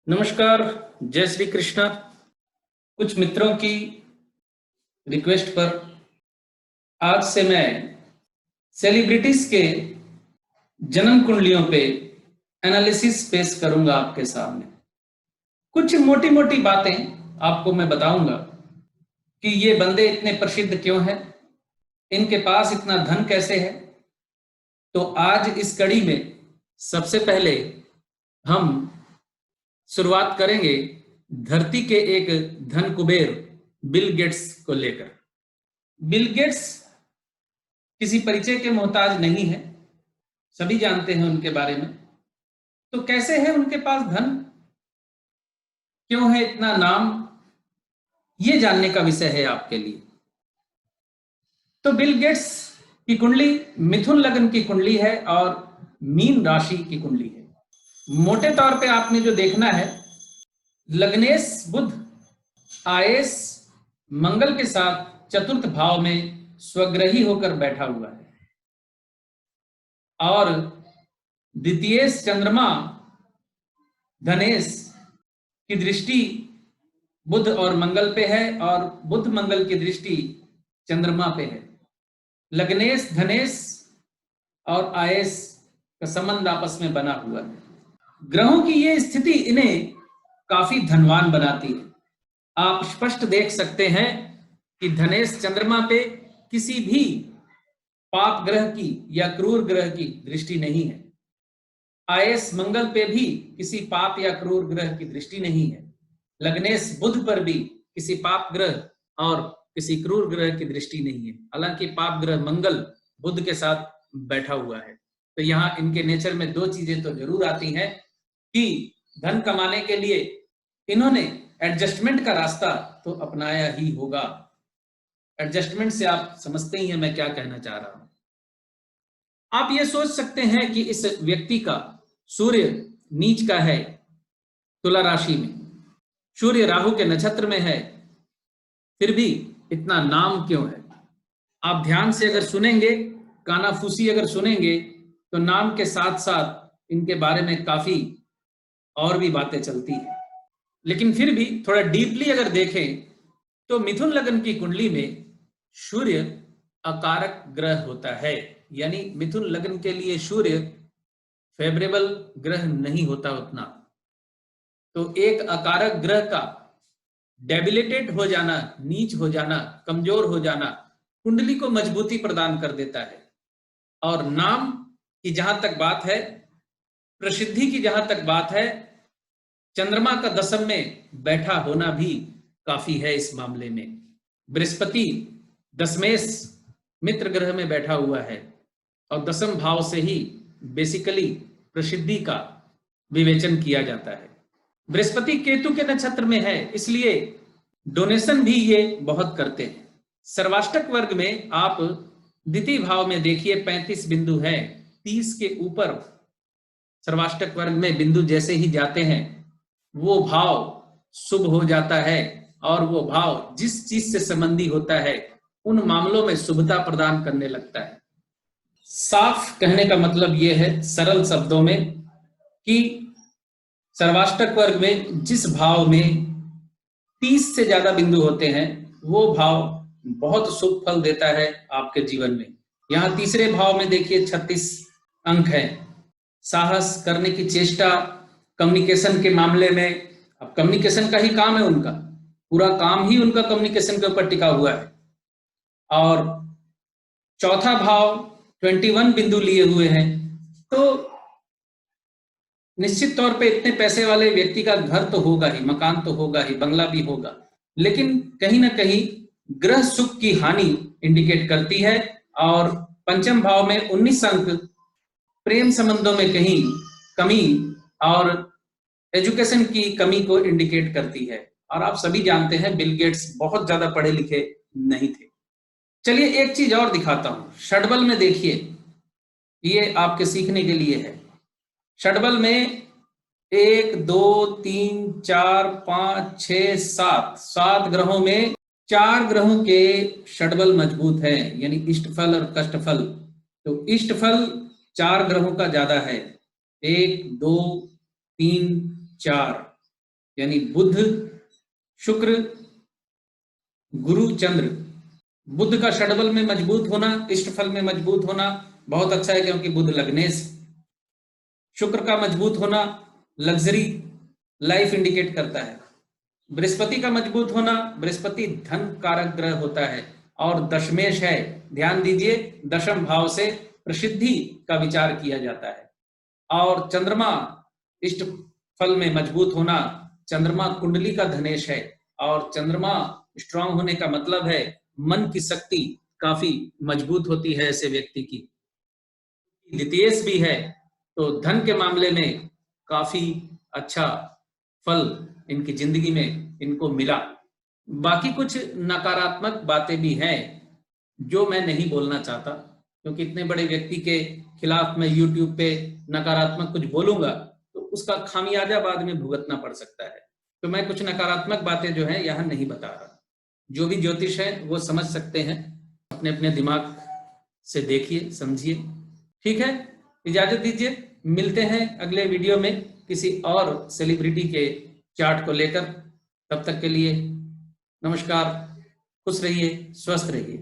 नमस्कार। जय श्री कृष्णा। कुछ मित्रों की रिक्वेस्ट पर आज से मैं सेलिब्रिटीज के जन्म कुंडलियों पे एनालिसिस पेश करूंगा आपके सामने। कुछ मोटी मोटी बातें आपको मैं बताऊंगा कि ये बंदे इतने प्रसिद्ध क्यों हैं, इनके पास इतना धन कैसे है। तो आज इस कड़ी में सबसे पहले हम शुरुआत करेंगे धरती के एक धन कुबेर बिल गेट्स को लेकर। बिल गेट्स किसी परिचय के मोहताज नहीं है, सभी जानते हैं उनके बारे में। तो कैसे है उनके पास धन, क्यों है इतना नाम, ये जानने का विषय है आपके लिए। तो बिल गेट्स की कुंडली मिथुन लग्न की कुंडली है और मीन राशि की कुंडली है। मोटे तौर पे आपने जो देखना है, लग्नेश बुध आयेश मंगल के साथ चतुर्थ भाव में स्वग्रही होकर बैठा हुआ है और द्वितीय चंद्रमा धनेश की दृष्टि बुध और मंगल पे है और बुध मंगल की दृष्टि चंद्रमा पे है। लग्नेश धनेश और आयेश का संबंध आपस में बना हुआ है। ग्रहों की ये स्थिति इन्हें काफी धनवान बनाती है। आप स्पष्ट देख सकते हैं कि धनेश चंद्रमा पे किसी भी पाप ग्रह की या क्रूर ग्रह की दृष्टि नहीं है। आयेश मंगल पे भी किसी पाप या क्रूर ग्रह की दृष्टि नहीं है। लग्नेश बुध पर भी किसी पाप ग्रह और किसी क्रूर ग्रह की दृष्टि नहीं है। हालांकि पाप ग्रह मंगल बुध के साथ बैठा हुआ है। तो यहाँ इनके नेचर में दो चीजें तो जरूर आती हैं कि धन कमाने के लिए इन्होंने एडजस्टमेंट का रास्ता तो अपनाया ही होगा। एडजस्टमेंट से आप समझते ही हैं मैं क्या कहना चाह रहा हूं। आप ये सोच सकते हैं कि इस व्यक्ति का सूर्य नीच का है तुला राशि में, सूर्य राहु के नक्षत्र में है, फिर भी इतना नाम क्यों है। आप ध्यान से अगर सुनेंगे, कानाफूसी अगर सुनेंगे, तो नाम के साथ साथ इनके बारे में काफी और भी बातें चलती हैं। लेकिन फिर भी थोड़ा डीपली अगर देखें तो मिथुन लग्न की कुंडली में सूर्य अकारक ग्रह होता है, यानी मिथुन लग्न के लिए सूर्य फेवरेबल ग्रह नहीं होता उतना। तो एक अकारक ग्रह का डेबिलिटेट हो जाना, नीच हो जाना, कमजोर हो जाना कुंडली को मजबूती प्रदान कर देता है। और नाम की जहां तक बात है, प्रसिद्धि की जहां तक बात है, चंद्रमा का दशम में बैठा होना भी काफी है इस मामले में। बृहस्पति दशमेश मित्र ग्रह में बैठा हुआ है और दशम भाव से ही बेसिकली प्रसिद्धि का विवेचन किया जाता है। बृहस्पति केतु के नक्षत्र में है, इसलिए डोनेशन भी ये बहुत करते हैं। सर्वाष्टक वर्ग में आप द्वितीय भाव में देखिए 35 बिंदु है, 30 के ऊपर सर्वाष्टक वर्ग में बिंदु जैसे ही जाते हैं वो भाव शुभ हो जाता है और वो भाव जिस चीज से संबंधी होता है उन मामलों में शुभता प्रदान करने लगता है। साफ कहने का मतलब ये है सरल शब्दों में कि सर्वाष्टक वर्ग में जिस भाव में 30 से ज्यादा बिंदु होते हैं वो भाव बहुत शुभ फल देता है आपके जीवन में। यहाँ तीसरे भाव में देखिए 36 अंक है। साहस करने की चेष्टा, कम्युनिकेशन के मामले में, अब कम्युनिकेशन का ही काम है उनका, पूरा काम ही उनका कम्युनिकेशन के ऊपर टिका हुआ है। और चौथा भाव 21 बिंदु लिए हुए हैं। तो निश्चित तौर पे इतने पैसे वाले व्यक्ति का घर तो होगा ही, मकान तो होगा ही, बंगला भी होगा, लेकिन कहीं ना कहीं ग्रह सुख की हानि इंडिकेट करती है। और पंचम भाव में 19 अंक प्रेम संबंधों में कहीं कमी और एजुकेशन की कमी को इंडिकेट करती है। और आप सभी जानते हैं बिल गेट्स बहुत ज्यादा पढ़े लिखे नहीं थे। चलिए एक चीज और दिखाता हूं, षडबल में देखिए, ये आपके सीखने के लिए है। षडबल में 1 2 3 4 5 6 7 7 ग्रहों में 4 ग्रहों के षडबल मजबूत है, यानी इष्टफल और कष्टफल। तो इष्टफल 4 ग्रहों का ज्यादा है, 1 2 3 4। यानी बुध, शुक्र, गुरु, चंद्र। बुध का षडबल में मजबूत होना, इष्टफल में मजबूत होना बहुत अच्छा है, क्योंकि बुध लग्नेश। शुक्र का मजबूत होना लग्जरी लाइफ इंडिकेट करता है। बृहस्पति का मजबूत होना, बृहस्पति धन कारक ग्रह होता है और दशमेश है। ध्यान दीजिए, दशम भाव से प्रसिद्धि का विचार किया जाता है। और चंद्रमा इष्ट फल में मजबूत होना, चंद्रमा कुंडली का धनेश है और चंद्रमा स्ट्रांग होने का मतलब है मन की शक्ति काफी मजबूत होती है ऐसे व्यक्ति की। द्वितीयेश भी है तो धन के मामले में काफी अच्छा फल इनकी जिंदगी में इनको मिला। बाकी कुछ नकारात्मक बातें भी हैं जो मैं नहीं बोलना चाहता, क्योंकि इतने बड़े व्यक्ति के खिलाफ मैं YouTube पे नकारात्मक कुछ बोलूंगा तो उसका खामियाजा बाद में भुगतना पड़ सकता है। तो मैं कुछ नकारात्मक बातें जो है यहाँ नहीं बता रहा। जो भी ज्योतिष है वो समझ सकते हैं, अपने अपने दिमाग से देखिए, समझिए। ठीक है, इजाजत दीजिए, मिलते हैं अगले वीडियो में किसी और सेलिब्रिटी के चार्ट को लेकर। तब तक के लिए नमस्कार, खुश रहिए, स्वस्थ रहिए।